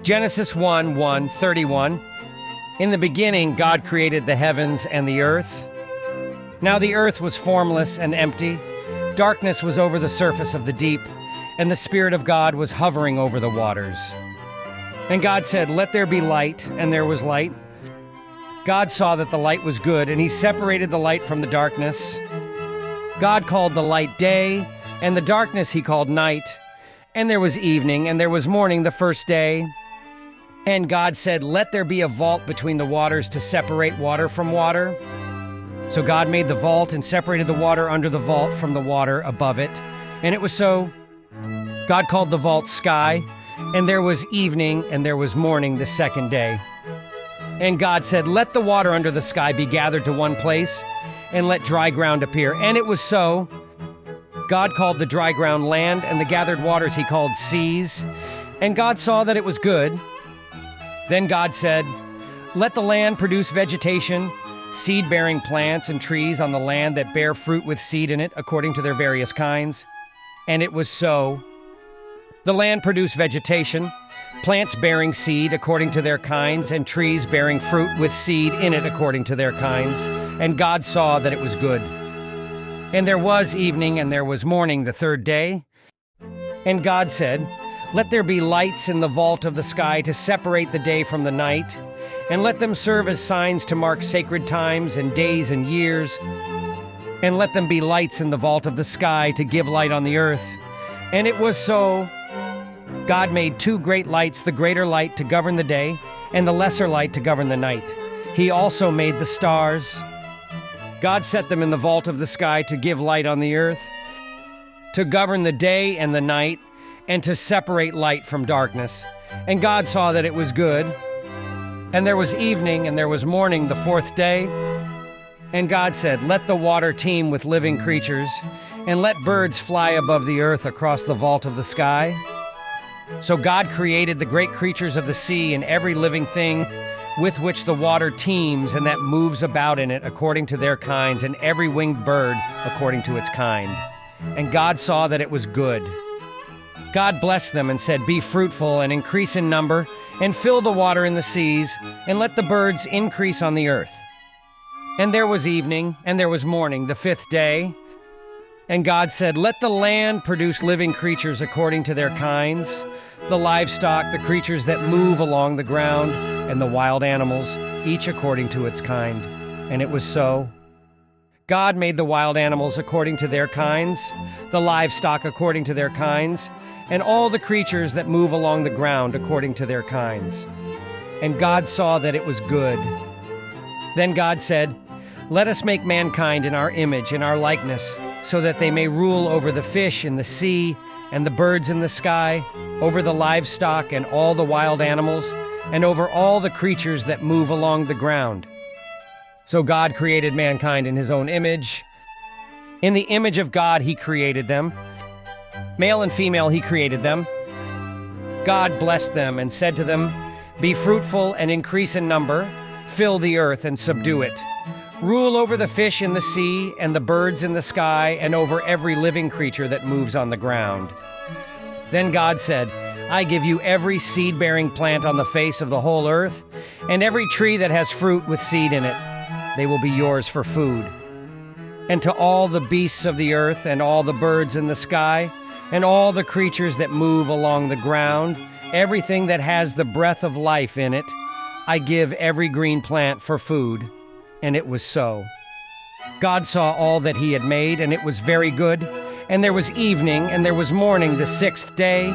Genesis 1:31. In the beginning, God created the heavens and the earth. Now the earth was formless and empty. Darkness was over the surface of the deep, and the Spirit of God was hovering over the waters. And God said, "Let there be light," and there was light. God saw that the light was good, and he separated the light from the darkness. God called the light day, and the darkness he called night. And there was evening, and there was morning the first day. And God said, "Let there be a vault between the waters to separate water from water." So God made the vault and separated the water under the vault from the water above it. And it was so. God called the vault sky, and there was evening, and there was morning the second day. And God said, "Let the water under the sky be gathered to one place, and let dry ground appear." And it was so. God called the dry ground land, and the gathered waters he called seas. And God saw that it was good. Then God said, "Let the land produce vegetation, seed-bearing plants and trees on the land that bear fruit with seed in it according to their various kinds." And it was so. The land produced vegetation, plants bearing seed according to their kinds, and trees bearing fruit with seed in it according to their kinds. And God saw that it was good. And there was evening, and there was morning the third day. And God said, "Let there be lights in the vault of the sky to separate the day from the night, and let them serve as signs to mark sacred times and days and years. And let them be lights in the vault of the sky to give light on the earth." And it was so. God made two great lights, the greater light to govern the day, and the lesser light to govern the night. He also made the stars. God set them in the vault of the sky to give light on the earth, to govern the day and the night, and to separate light from darkness. And God saw that it was good. And there was evening, and there was morning the fourth day. And God said, "Let the water teem with living creatures, and let birds fly above the earth across the vault of the sky." So God created the great creatures of the sea and every living thing with which the water teems and that moves about in it according to their kinds, and every winged bird according to its kind. And God saw that it was good. God blessed them and said, "Be fruitful and increase in number, and fill the water in the seas, and let the birds increase on the earth." And there was evening, and there was morning the fifth day. And God said, "Let the land produce living creatures according to their kinds, the livestock, the creatures that move along the ground, and the wild animals, each according to its kind." And it was so. God made the wild animals according to their kinds, the livestock according to their kinds, and all the creatures that move along the ground according to their kinds. And God saw that it was good. Then God said, "Let us make mankind in our image, in our likeness, so that they may rule over the fish in the sea and the birds in the sky, over the livestock and all the wild animals, and over all the creatures that move along the ground." So God created mankind in his own image. In the image of God he created them. Male and female he created them. God blessed them and said to them, "Be fruitful and increase in number, fill the earth and subdue it. Rule over the fish in the sea and the birds in the sky, and over every living creature that moves on the ground." Then God said, "I give you every seed-bearing plant on the face of the whole earth, and every tree that has fruit with seed in it. They will be yours for food. And to all the beasts of the earth, and all the birds in the sky, and all the creatures that move along the ground, everything that has the breath of life in it, I give every green plant for food." And it was so. God saw all that he had made, and it was very good. And there was evening, and there was morning the sixth day.